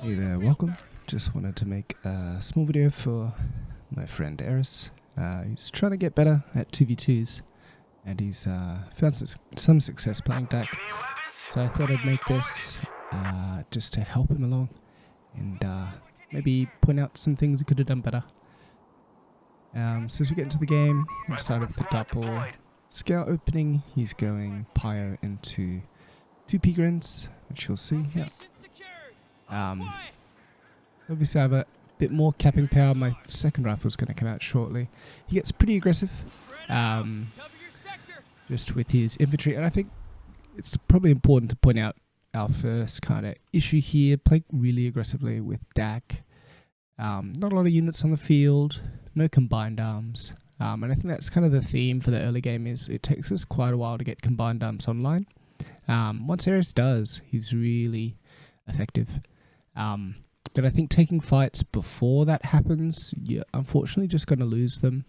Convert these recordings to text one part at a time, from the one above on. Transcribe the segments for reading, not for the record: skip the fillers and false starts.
Hey there, welcome. Just wanted to make a small video for my friend Eris. He's trying to get better at 2v2s and he's found some success playing DAK. So I thought I'd make this just to help him along and maybe point out some things he could have done better. So as we get into the game, we started with the double scout opening. He's going Pyro into 2 P-Grins, which you'll see here. Obviously I have a bit more capping power. My second rifle is going to come out shortly. He gets pretty aggressive just with his infantry, and I think it's probably important to point out our first kind of issue here. Play really aggressively with DAK. Not a lot of units on the field, no combined arms, and I think that's kind of the theme for the early game. Is it takes us quite a while to get combined arms online. Once Eris does, he's really effective. But I think taking fights before that happens, you're unfortunately just going to lose them.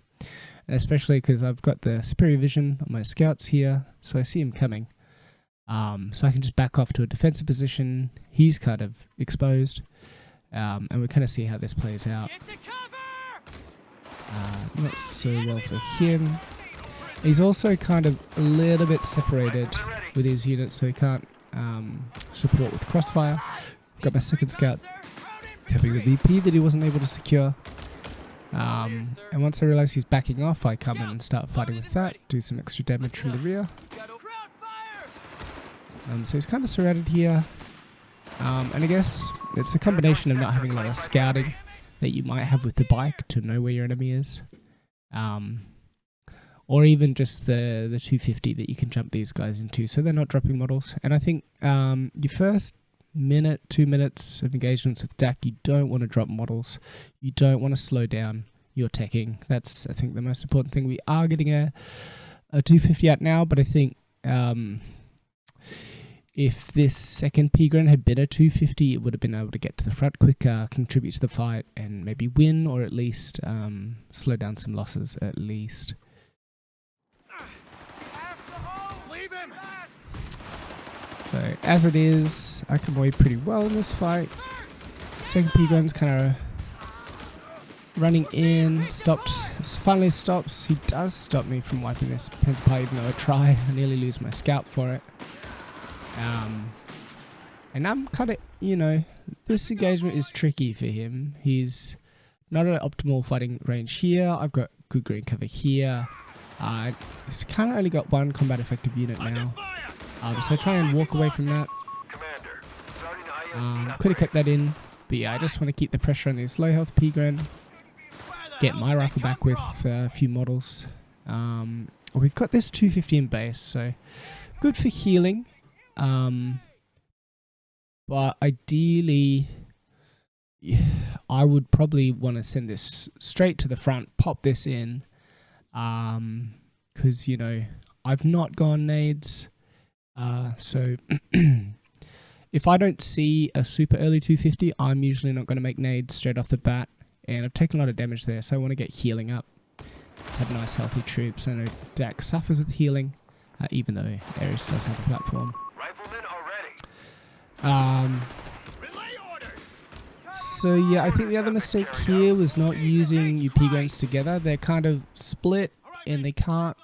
Especially because I've got the superior vision on my scouts here, so I see him coming. So I can just back off to a defensive position. He's kind of exposed. And we kind of see how this plays out. Not so well for him. He's also kind of a little bit separated with his units, so he can't support with crossfire. Got my second scout having the VP that he wasn't able to secure. And once I realise he's backing off, I come in and start fighting with that, do some extra damage from the rear. So he's kind of surrounded here. And I guess it's a combination of not having a lot of scouting that you might have with the bike to know where your enemy is. Or even just the 250 that you can jump these guys into, so they're not dropping models. And I think your first minute, 2 minutes of engagements with DAK, you don't want to drop models. You don't want to slow down your teching. That's, I think, the most important thing. We are getting a 250 out now, but I think if this second P-Gren had been a 250, it would have been able to get to the front quicker, contribute to the fight, and maybe win, or at least slow down some losses, at least. So as it is, I can wait pretty well in this fight. Second P-Gren's kind of running in, stopped, finally stops. He does stop me from wiping this Pens Pie, even though I try. I nearly lose my scout for it. And I'm kind of, this engagement is tricky for him. He's not at optimal fighting range here. I've got good green cover here. He's kind of only got one combat effective unit now. So I try and walk away from that. Could have kept that in, but yeah, I just want to keep the pressure on this low health P-Gren. Get my rifle back with a few models. We've got this 250 in base, so good for healing. But ideally, I would probably want to send this straight to the front, pop this in, because, I've not gone nades. So if I don't see a super early 250, I'm usually not going to make nades straight off the bat, and I've taken a lot of damage there, so I want to get healing up to have nice healthy troops. I know DAK suffers with healing, even though Eris does have a platform. So yeah, I think the other mistake here was not using your P-Grens together. They're kind of split, and they can't.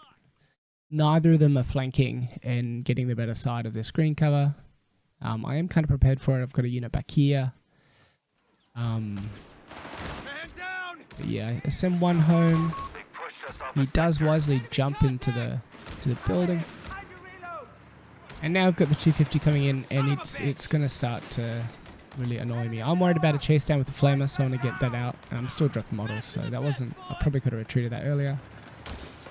Neither of them are flanking and getting the better side of this green cover. I am kind of prepared for it. I've got a unit back here. Yeah, I send one home. He does wisely jump into the building. And now I've got the 250 coming in, and it's going to start to really annoy me. I'm worried about a chase down with the flamer, so I want to get that out. And I'm still dropping models, so that wasn't... I probably could have retreated that earlier.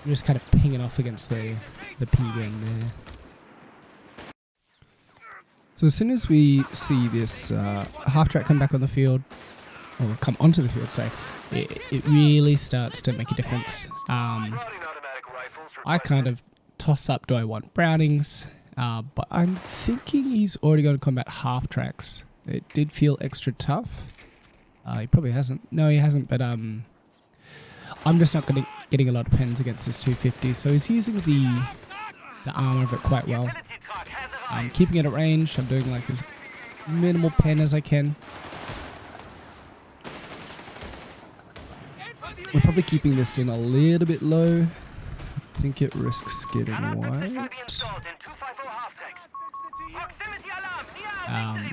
I'm just kind of pinging off against the P-Gren there. So as soon as we see this half-track come back on the field, or come onto the field, sorry, it really starts to make a difference. I kind of toss up, do I want Brownings? But I'm thinking he's already going to combat half-tracks. It did feel extra tough. He probably hasn't. No, he hasn't, but I'm just not getting a lot of pens against this 250, so he's using the armor of it quite well. I'm keeping it at range. I'm doing like as minimal pen as I can. We're probably keeping this in a little bit low. I think it risks getting wide.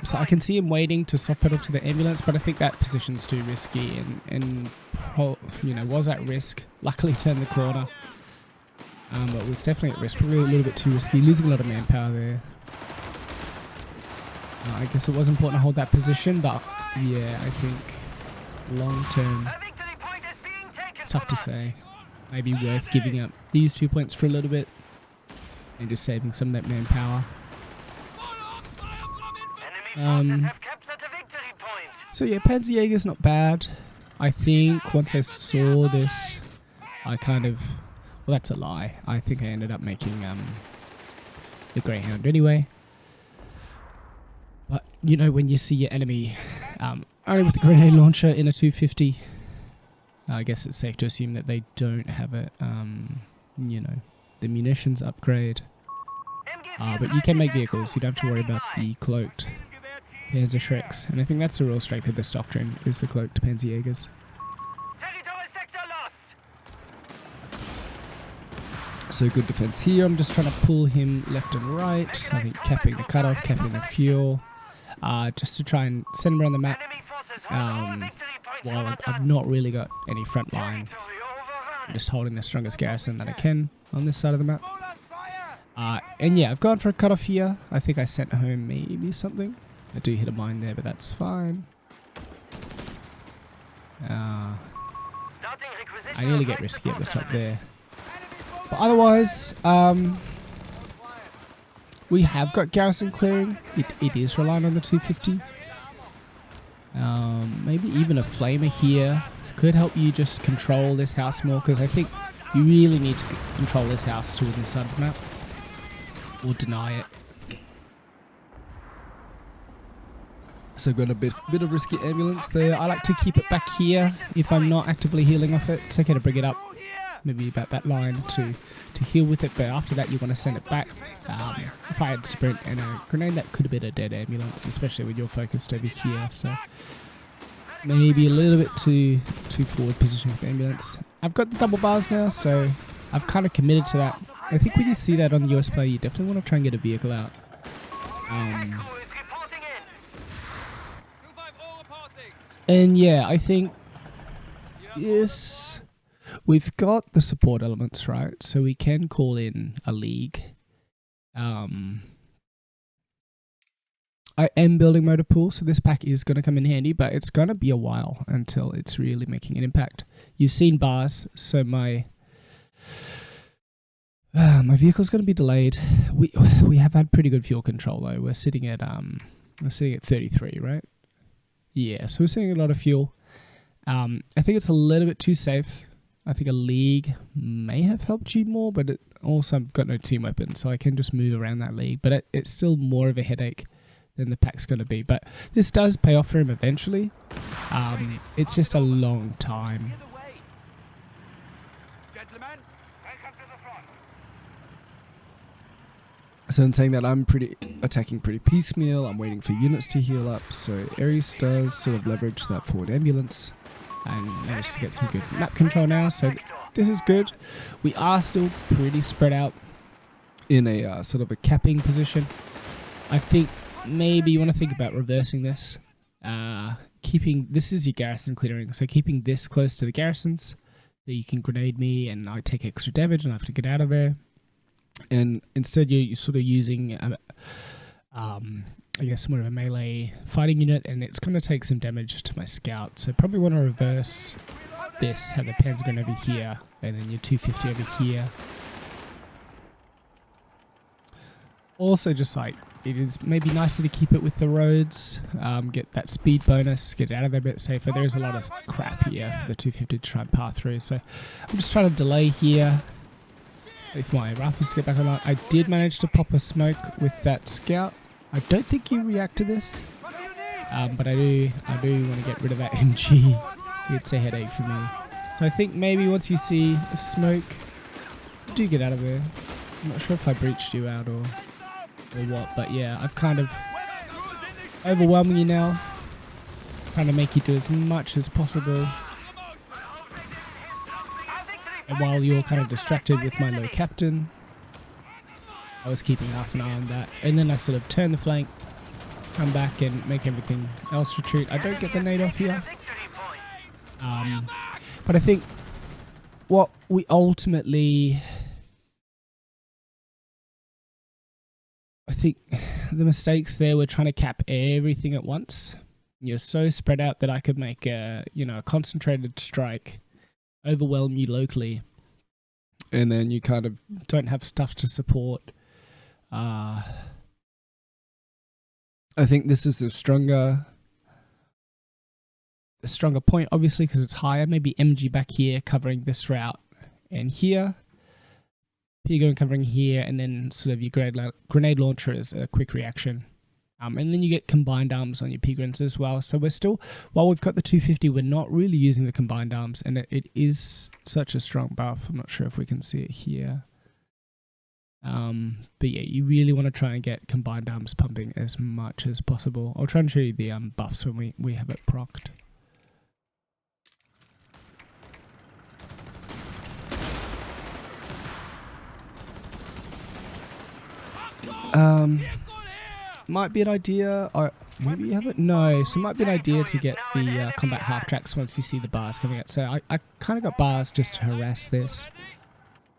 So I can see him waiting to soft pedal to the ambulance, but I think that position's too risky and was at risk. Luckily turned the corner. But was definitely at risk, probably a little bit too risky, losing a lot of manpower there. I guess it was important to hold that position, but yeah, I think long term, it's tough to say. Maybe worth giving up these 2 points for a little bit and just saving some of that manpower. So yeah, Panzerjäger's not bad. I think once I saw this, I kind of, well, that's a lie. I think I ended up making the Greyhound anyway. But you know, when you see your enemy only with a grenade launcher in a 250, I guess it's safe to assume that they don't have it, the munitions upgrade. But you can make vehicles, you don't have to worry about the cloaked Panzer Shreks. And I think that's the real strength of this doctrine, is the cloaked Panzerjägers. So good defense here. I'm just trying to pull him left and right. I think capping the cutoff, capping the fuel, just to try and send him around the map. While I've not really got any front line, I'm just holding the strongest garrison that I can on this side of the map. And yeah, I've gone for a cutoff here. I think I sent home maybe something. I do hit a mine there, but that's fine. I nearly get risky at the top there. But otherwise, we have got garrison clearing. It is relying on the 250. Maybe even a flamer here could help you just control this house more, because I think you really need to control this house to within the side of the map, or deny it. So got a bit of risky ambulance there. I like to keep it back here if I'm not actively healing off it. It's okay to bring it up, maybe about that line to heal with it, but after that you want to send it back. If I had sprint and a grenade, that could have been a dead ambulance, especially when you're focused over here. So maybe a little bit too forward position with the ambulance. I've got the double bars now, so I've kind of committed to that. I think when you see that on the US player, you definitely want to try and get a vehicle out. And yeah, I think, yes, we've got the support elements, right? So we can call in a league. I am building motor pool, so this pack is going to come in handy, but it's going to be a while until it's really making an impact. You've seen bars, so my vehicle's going to be delayed. We have had pretty good fuel control though. We're sitting at 33, right? Yeah, so we're seeing a lot of fuel. I think it's a little bit too safe. I think a league may have helped you more, but it also I've got no team weapon, so I can just move around that league. But it's still more of a headache than the pack's going to be. But this does pay off for him eventually. It's just a long time. So in saying that, I'm attacking pretty piecemeal. I'm waiting for units to heal up. So Ares does sort of leverage that forward ambulance and managed to get some good map control now. So this is good. We are still pretty spread out in a sort of a capping position. I think maybe you want to think about reversing this. This is your garrison clearing. So keeping this close to the garrisons, that you can grenade me and I take extra damage and I have to get out of there. And instead you're sort of using, I guess, more of a melee fighting unit, and it's going to take some damage to my scout. So probably want to reverse this, have the Panzer gun over here, and then your 250 over here. Also, just like, it is maybe nicer to keep it with the roads, get that speed bonus, get out of there a bit safer. There is a lot of crap here for the 250 to try and pass through. So I'm just trying to delay here. If my rifles get back online. I did manage to pop a smoke with that scout. I don't think you react to this, but I do want to get rid of that MG. It's a headache for me. So I think maybe once you see a smoke, do get out of there. I'm not sure if I breached you out or what, but yeah, I've kind of overwhelming you now, trying to make you do as much as possible. And while you're kind of distracted with my low captain, I was keeping half an eye on that. And then I sort of turn the flank, come back and make everything else retreat. I don't get the nade off here. But I think what we ultimately... I think the mistakes there were trying to cap everything at once. You're so spread out that I could make a concentrated strike, overwhelm you locally, and then you kind of don't have stuff to support. I think this is a stronger point, obviously, because it's higher. Maybe MG back here covering this route, and here. P-gun covering here, and then sort of your grenade launcher is a quick reaction. And then you get combined arms on your P-guns as well. So we're still, while we've got the 250, we're not really using the combined arms, and it is such a strong buff. I'm not sure if we can see it here. But yeah, you really want to try and get combined arms pumping as much as possible. I'll try and show you the buffs when we have it procced. Might be an idea, or maybe you have it? No, so it might be an idea to get the combat half tracks once you see the bars coming out. So I kind of got bars just to harass this,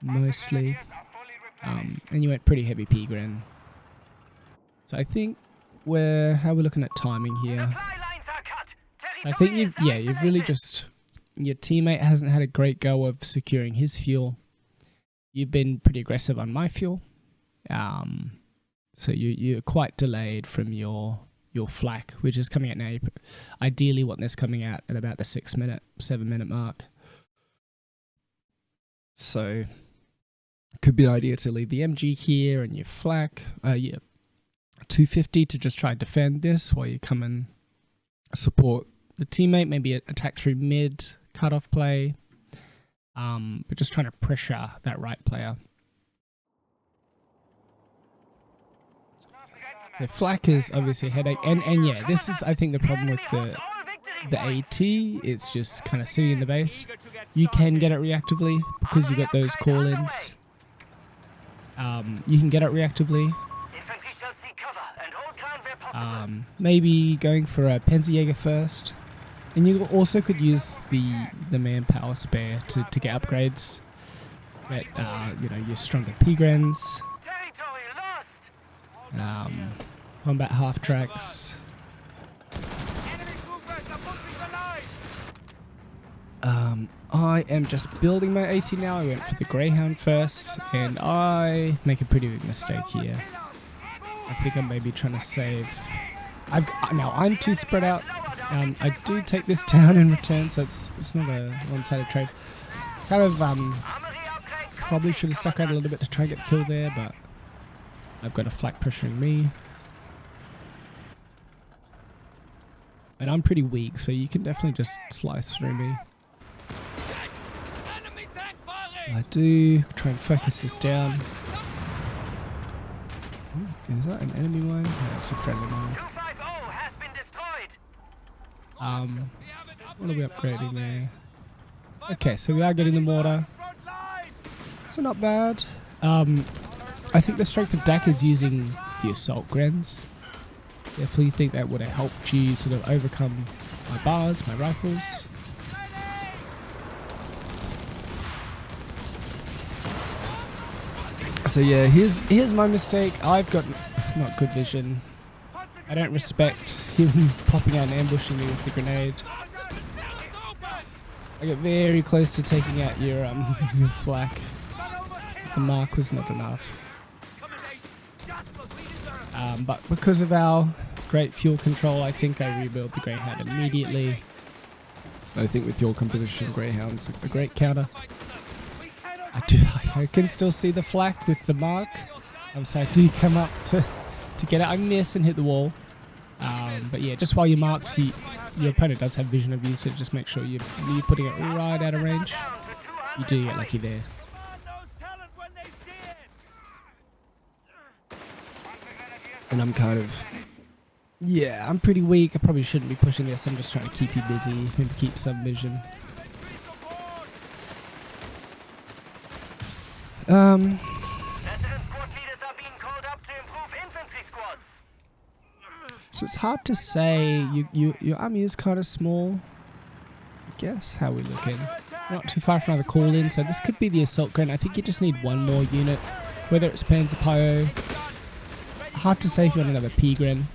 mostly. And you went pretty heavy P-gren. So I think how we're looking at timing here. I think you've really just, your teammate hasn't had a great go of securing his fuel. You've been pretty aggressive on my fuel. So you're quite delayed from your flak, which is coming out now. You ideally want this coming out at about the 7 minute mark. So could be an idea to leave the MG here and your flak, 250 to just try to defend this while you come and support the teammate. Maybe attack through mid, cut off play, but just trying to pressure that right player. The flak is obviously a headache, and yeah, this is I think the problem with the AT. It's just kind of sitting in the base. You can get it reactively because you got those call-ins. You can get it reactively. Maybe going for a Panzerjäger first, and you also could use the manpower spare to get upgrades. Get your stronger P-grens. Combat half tracks. I am just building my AT now. I went for the Greyhound first, and I make a pretty big mistake here. I think I'm maybe trying to save. Now I'm too spread out. I do take this down in return, so it's not a one-sided trade. Kind of probably should have stuck around a little bit to try and get the kill there, but I've got a flak pressuring me. And I'm pretty weak, so you can definitely just slice through me. I do try and focus this down. Ooh, is that an enemy mine? No, it's a friendly mine. What are we upgrading there? Okay, so we are getting the mortar. So not bad. I think the strength of DAK is using the assault grens. Definitely think that would have helped you sort of overcome my bars, my rifles. So yeah, here's my mistake. I've got not good vision. I don't respect him popping out and ambushing me with the grenade. I get very close to taking out your flak. The mark was not enough. But because of our great fuel control, I think I rebuild the Greyhound immediately. I think with your composition, Greyhound's a great counter. I can still see the flak with the mark. So I do come up to get it. I miss and hit the wall. But yeah, just while you mark, your opponent does have vision of you, so just make sure you're putting it right out of range. You do get lucky there. And I'm kind of, yeah, I'm pretty weak. I probably shouldn't be pushing this. I'm just trying to keep you busy and keep some vision. Veteran squad leaders are being called up to improve infantry squads. So it's hard to say. Your army is kind of small. I guess. How are we looking? Not too far from another call-in, so this could be the assault grenade. I think you just need one more unit, whether it's Panzer Hard to say if you want another P-Gren.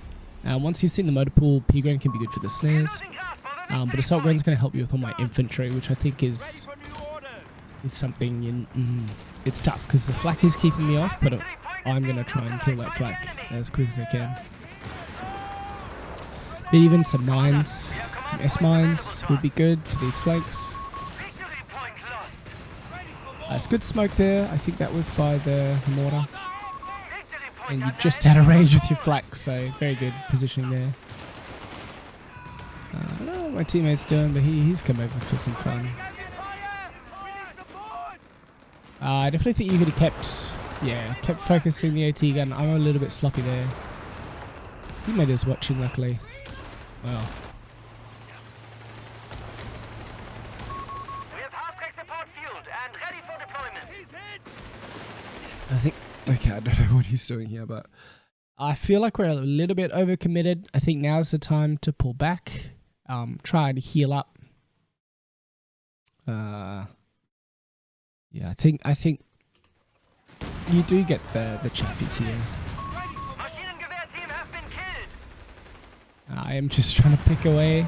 Once you've seen the motor pool, P-Gren can be good for the snares. But assault gren's going to help you with all my infantry, which I think is something it's tough because the flak is keeping me off, but I'm going to try and kill that flak as quick as I can. But even some mines, some S-mines would be good for these flanks. It's good smoke there. I think that was by the mortar. And you just out of range with your flak, so very good positioning there. I don't know what my teammate's doing, but he's come over for some fun. I definitely think you could have kept focusing the AT gun. I'm a little bit sloppy there. Teammate is watching, luckily. Wow. We have half-track support fueled and ready for deployment. I think, okay, I don't know what he's doing here, but I feel like we're a little bit overcommitted. I think now's the time to pull back, try to heal up. Yeah, I think you do get the chaffy here. Team have been killed. I am just trying to pick away.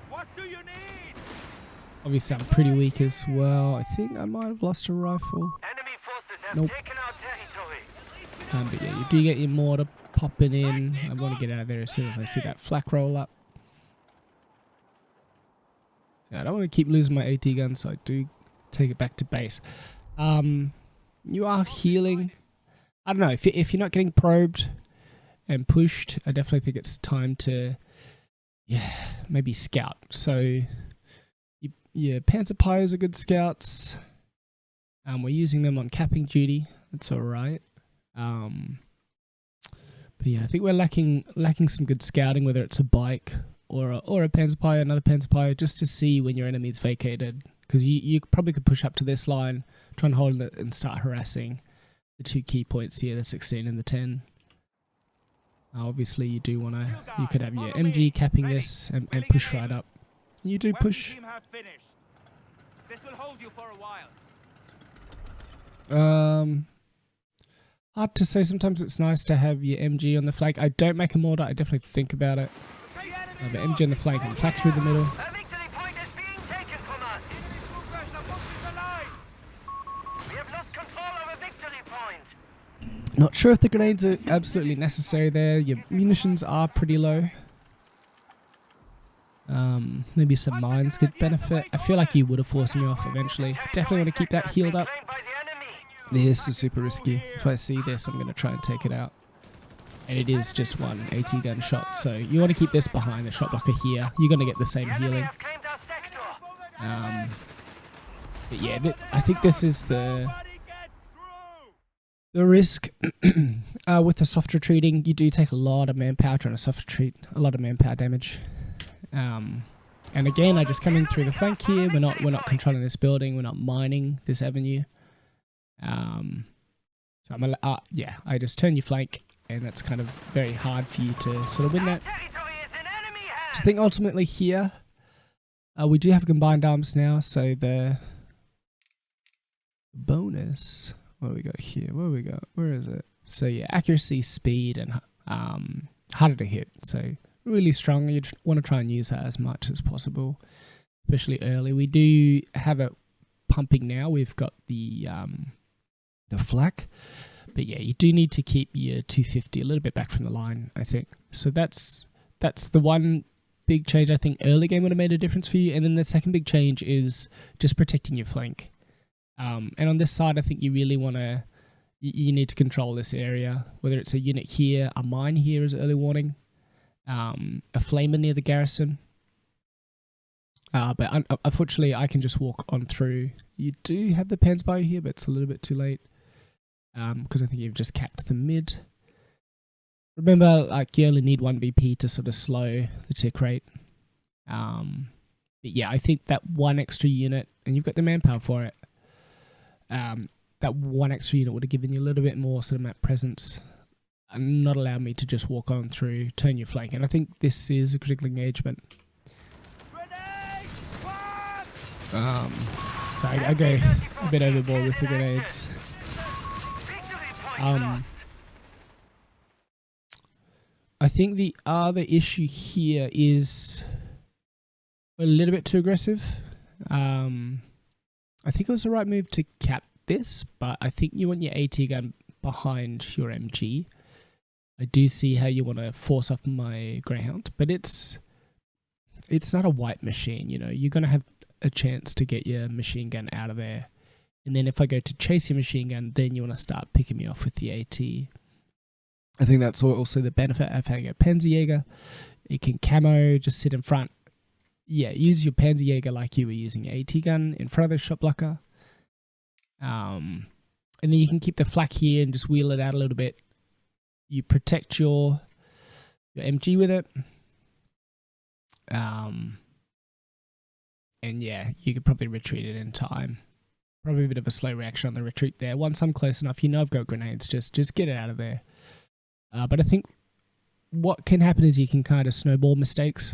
What do you need? Obviously, I'm pretty weak as well. I think I might have lost a rifle. Enemy forces have Nope. taken our territory. But yeah, you do get your mortar popping in. I want to get out of there as soon as I see that flak roll up. Yeah, I don't want to keep losing my AT gun, so I do take it back to base. You are healing. I don't know, if you're not getting probed and pushed, I definitely think it's time to, maybe scout. So, yeah, Panzer Pios are good scouts. We're using them on capping duty. That's alright. But yeah, I think we're lacking some good scouting, whether it's a bike or a Panzer Pio, another Panzer Pio, just to see when your enemy's vacated. Because you probably could push up to this line, try and hold it and start harassing the two key points here, the 16 and the 10. Obviously, you do want to, you could have your MG capping this and push right up. You do push. This will hold you for a while. Hard to say. Sometimes it's nice to have your MG on the flank. I don't make a mortar. I definitely think about it. But MG on the flank and flak through the middle. A victory point is being taken from us. We have lost control of a victory point. Not sure if the grenades are absolutely necessary there. Your munitions are pretty low. Maybe some mines could benefit. I feel like you would have forced me off eventually. Definitely want to keep that healed up. This is super risky. If I see this, I'm going to try and take it out. And it is just one AT gun shot, so you want to keep this behind the shot blocker here. You're going to get the same healing. But yeah, I think this is the risk. With the soft retreating, you do take a lot of manpower trying to soft retreat, a lot of manpower damage. And again, I just come in through the flank here. We're not controlling this building. We're not mining this avenue. So I just turn your flank, and that's kind of very hard for you to sort of win that. So I think ultimately here, we do have combined arms now, so the bonus, what do we got here? Where is it? So yeah, accuracy, speed, and harder to hit. So really strong. You want to try and use that as much as possible, especially early. We do have it pumping now. We've got the flak, but yeah, you do need to keep your 250 a little bit back from the line, I think. So that's the one big change I think early game would have made a difference for you. And then the second big change is just protecting your flank. And on this side, I think you really want to, you need to control this area, whether it's a unit here, a mine here as early warning, a flamer near the garrison. But unfortunately, I can just walk on through. You do have the Panzer Bio here, but it's a little bit too late. Because I think you've just capped the mid. Remember, like, you only need 1 VP to sort of slow the tick rate. But yeah, I think that one extra unit, and you've got the manpower for it. that one extra unit would have given you a little bit more sort of map presence and not allowed me to just walk on through, turn your flank. And I think this is a critical engagement. So I go a bit overboard with the grenades. I think the other issue here is a little bit too aggressive. I think it was the right move to cap this, but I think you want your AT gun behind your MG. I do see how you want to force off my Greyhound, but it's not a white machine, you know. You're going to have a chance to get your machine gun out of there. And then if I go to chase your machine gun, then you want to start picking me off with the AT. I think that's also the benefit of having a Panzerjäger. It can camo, just sit in front. Yeah, use your Panzerjäger like you were using your AT gun in front of the shot blocker. And then you can keep the flak here and just wheel it out a little bit. You protect your MG with it. And yeah, you could probably retreat it in time. Probably a bit of a slow reaction on the retreat there. Once I'm close enough, you know I've got grenades, just get it out of there. But I think what can happen is you can kind of snowball mistakes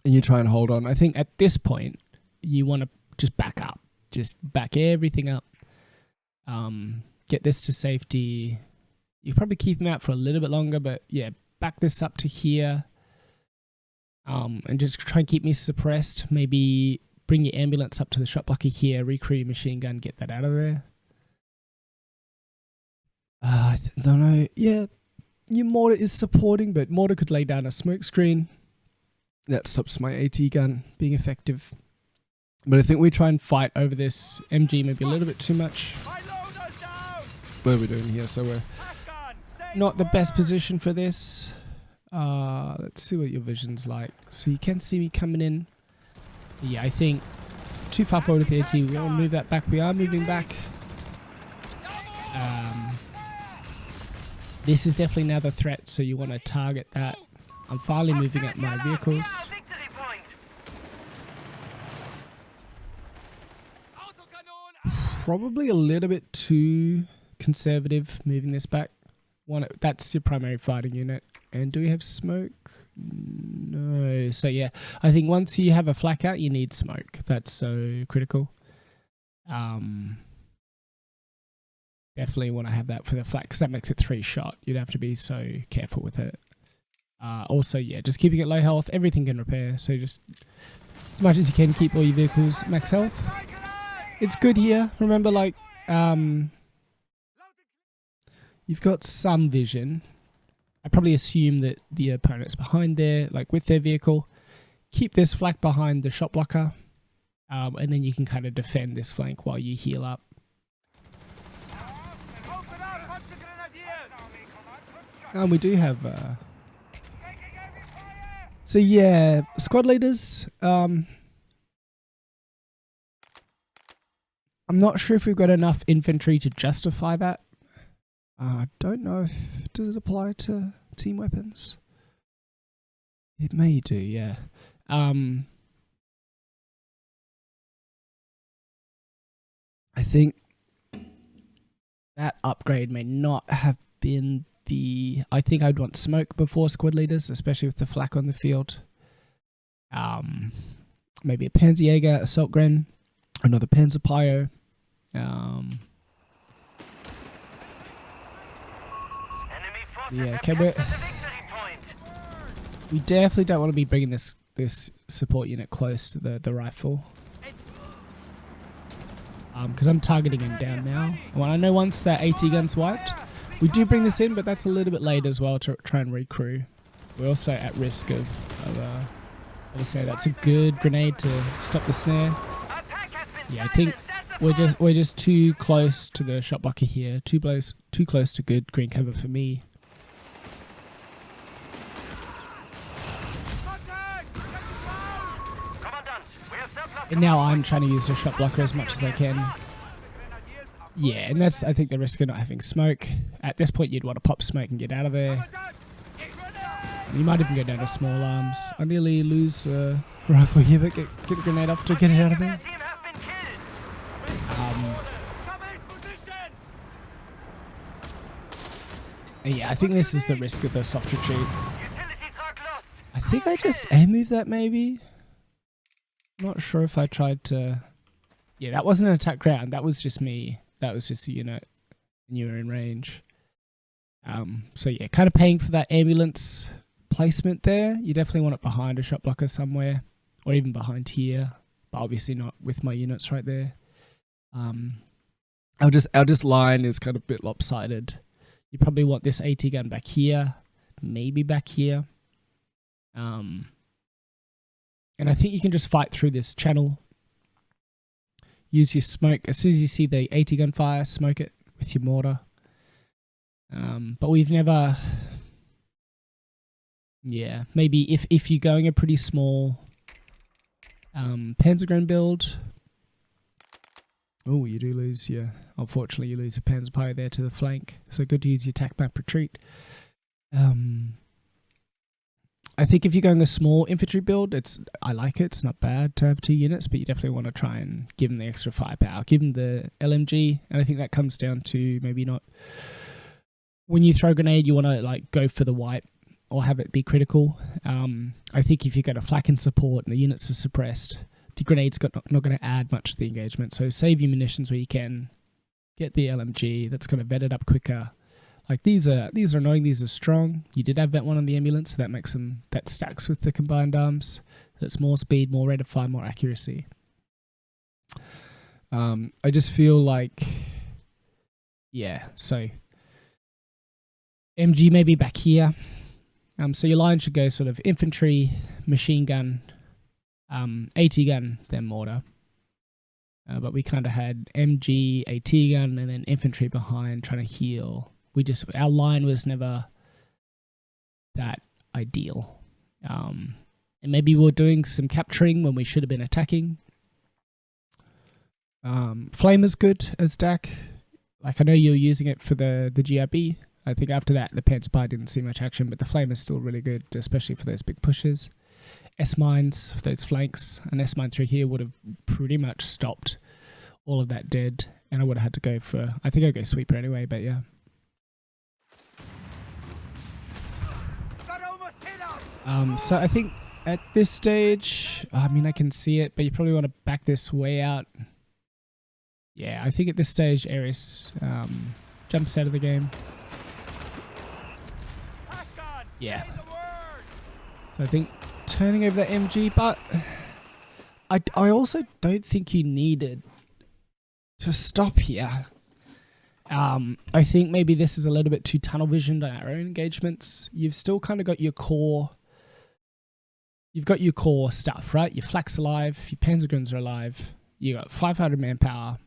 and you try and hold on. I think at this point, you want to just back up. Just back everything up. Get this to safety. You probably keep them out for a little bit longer, but yeah, back this up to here. And just try and keep me suppressed. Maybe bring your ambulance up to the shot blocker here, recrew your machine gun, get that out of there. I don't know. Yeah, your mortar is supporting, but mortar could lay down a smoke screen. That stops my AT gun being effective. But I think we try and fight over this MG maybe a little bit too much. What are we doing here? So we're not the best position for this. Let's see what your vision's like. So you can see me coming in. Yeah, I think too far forward with the AT. We want to move that back. We are moving back. This is definitely now the threat, so you want to target that. I'm finally moving up my vehicles. Probably a little bit too conservative moving this back. That's your primary fighting unit. And do we have smoke? No. So yeah, I think once you have a flak out, you need smoke. That's so critical. Definitely want to have that for the flak because that makes it 3-shot. You'd have to be so careful with it. Also, yeah, just keeping it low health. Everything can repair. So just as much as you can, keep all your vehicles max health. It's good here. Remember, like, you've got some vision. I probably assume that the opponent's behind there, like with their vehicle. Keep this flak behind the shot blocker, and then you can kind of defend this flank while you heal up. And we do have... So yeah, squad leaders. I'm not sure if we've got enough infantry to justify that. I don't know if... Does it apply to team weapons? It may do, yeah. I think that upgrade may not have been the... I think I'd want smoke before squad leaders, especially with the flak on the field. Maybe a Panzerjäger, assault gren, another Panzer Pio. Yeah, okay, we definitely don't want to be bringing this support unit close to the rifle. Because I'm targeting him down now. Well, I know once that AT gun's wiped, we do bring this in, but that's a little bit late as well to try and recrew. We're also at risk of obviously that's a good grenade to stop the snare. Yeah, I think we're just too close to the shot blocker here. Too close to good green cover for me. And now I'm trying to use the shot blocker as much as I can. Yeah, and that's, I think, the risk of not having smoke. At this point, you'd want to pop smoke and get out of there. You might even go down to small arms. I nearly lose rifle here, but get a grenade off to get it out of there. And yeah, I think this is the risk of the soft retreat. Utility truck lost. I think I just air moved that maybe. Not sure if I tried to... Yeah, that wasn't an attack ground. That was just me. That was just a unit. And you were in range. So yeah, kind of paying for that ambulance placement there. You definitely want it behind a shot blocker somewhere. Or even behind here. But obviously not with my units right there. Our just line is kind of a bit lopsided. You probably want this AT gun back here. Maybe back here. And I think you can just fight through this channel. Use your smoke. As soon as you see the AT gun fire, smoke it with your mortar. But we've never... Yeah, maybe if you're going a pretty small Panzergren build... Oh, you do lose, yeah. Unfortunately, you lose a Panzer there to the flank. So good to use your attack map retreat. I think if you're going a small infantry build, I like it. It's not bad to have 2 units, but you definitely want to try and give them the extra firepower. Give them the LMG, and I think that comes down to maybe not... When you throw a grenade, you want to like go for the wipe or have it be critical. I think if you go to flak and support and the units are suppressed, the grenade's not going to add much to the engagement. So save your munitions where you can. Get the LMG. That's going to vet it up quicker. Like these are annoying. These are strong. You did have vet one on the ambulance, so that makes them that stacks with the combined arms. So it's more speed, more rate of fire, more accuracy. I just feel like, yeah. So MG maybe back here. So your line should go sort of infantry, machine gun, AT gun, then mortar. But we kind of had MG, AT gun, and then infantry behind trying to heal. Our line was never that ideal. And maybe we were doing some capturing when we should have been attacking. Flamer's good as DAK. Like I know you're using it for the GRB. I think after that the Panzer didn't see much action, but the Flamer's still really good, especially for those big pushes. S-mines for those flanks, and S-mine through here would have pretty much stopped all of that dead, and I would have had to go for... I think I'd go sweeper anyway, but yeah. So I think at this stage, I mean I can see it, but you probably want to back this way out. Yeah, I think at this stage Ares jumps out of the game. Yeah. So I think turning over the MG, but I also don't think you needed to stop here. I think maybe this is a little bit too tunnel visioned on our own engagements. You've still kind of got your core... You've got your core stuff, right? Your flak's alive, your Panzergrens are alive, you got 500 manpower.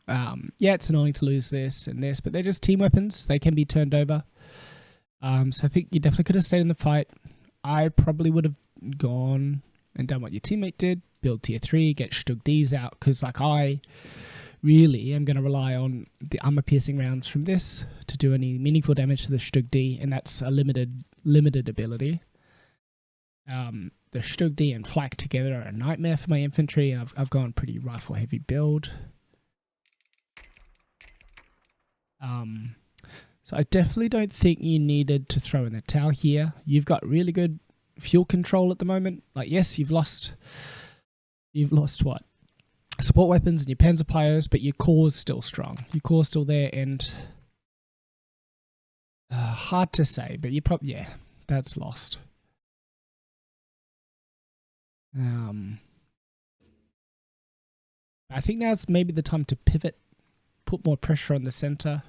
Yeah, it's annoying to lose this and this, but they're just team weapons. They can be turned over. So I think you definitely could have stayed in the fight. I probably would have gone and done what your teammate did. Build tier 3, get Stug Ds out, because like I really am going to rely on the armor piercing rounds from this to do any meaningful damage to the Stug D, and that's a limited ability. The Stug D and flak together are a nightmare for my infantry, and I've gone pretty rifle heavy build. So I definitely don't think you needed to throw in the towel here. You've got really good fuel control at the moment. Like yes, you've lost what? Support weapons and your Panzer Pyros, but your core's still strong. Your core's still there, and hard to say, but you probably, yeah, that's lost. I think now's maybe the time to pivot, put more pressure on the center,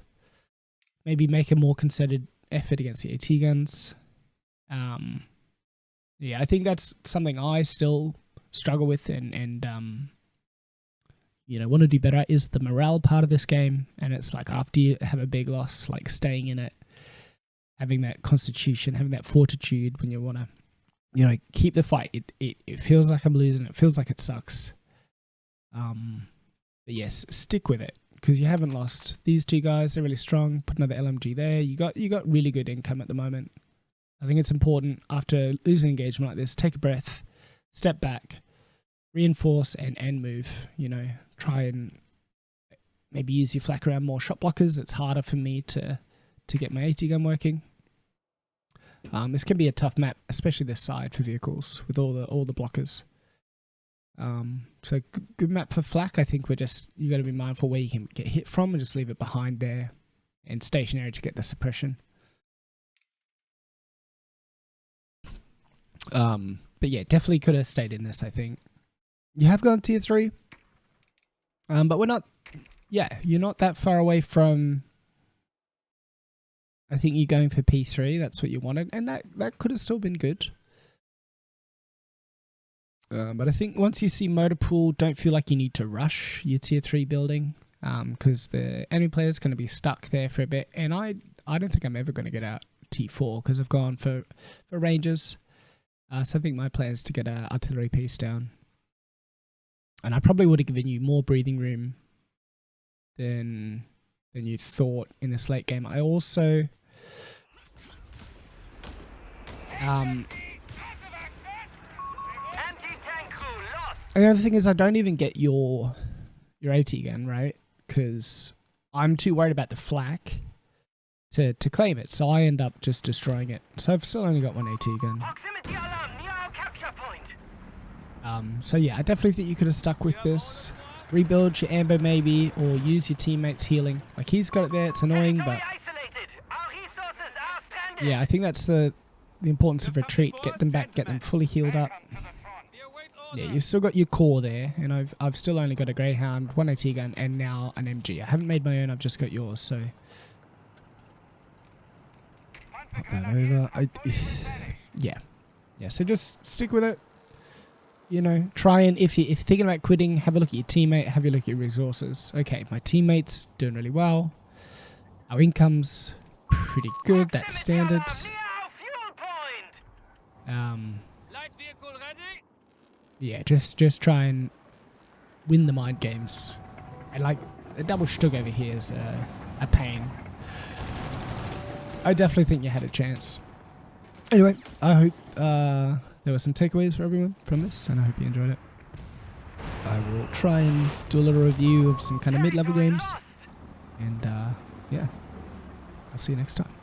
maybe make a more concerted effort against the AT guns. Yeah, I think that's something I still struggle with and you know, want to do better at, is the morale part of this game. And it's like after you have a big loss, like staying in it, having that constitution, having that fortitude when you want to, you know, keep the fight. It feels like I'm losing. It feels like it sucks. But yes, stick with it, because you haven't lost. These two guys, they're really strong. Put another LMG there. You got really good income at the moment. I think it's important after losing engagement like this, take a breath, step back, reinforce and move. You know, try and maybe use your flak around more shot blockers. It's harder for me to to get my AT gun working. This can be a tough map, especially this side for vehicles with all the blockers. So good map for flak. I think you got to be mindful where you can get hit from and just leave it behind there and stationary to get the suppression. But yeah, definitely could have stayed in this, I think. You have gone tier 3. But we're not, you're not that far away from, I think you're going for P3, that's what you wanted, and that could have still been good. But I think once you see motor pool, don't feel like you need to rush your tier 3 building, because the enemy player is going to be stuck there for a bit, and I don't think I'm ever going to get out T4, because I've gone for Rangers. So I think my plan is to get an artillery piece down. And I probably would have given you more breathing room than you thought in this late game. I also and the other thing is I don't even get your AT gun, right? Because I'm too worried about the flak to claim it. So I end up just destroying it. So I've still only got one AT gun. So yeah, I definitely think you could have stuck with this. Rebuild your amber maybe, or use your teammates healing. Like he's got it there, it's annoying, but yeah, I think that's the importance of retreat. Get them back, get them fully healed up. Yeah, you've still got your core there, and I've still only got a Greyhound, one AT gun, and now an MG. I haven't made my own, I've just got yours, so pop that over. Yeah, so just stick with it. You know, try and, if you're thinking about quitting, have a look at your teammate, have a look at your resources. Okay, my teammate's doing really well. Our income's pretty good, that's standard. Yeah, just try and win the mind games. And like, the double stug over here is a pain. I definitely think you had a chance. Anyway, I hope there were some takeaways for everyone from this, and I hope you enjoyed it. I will try and do a little review of some kind of mid-level games, and yeah, I'll see you next time.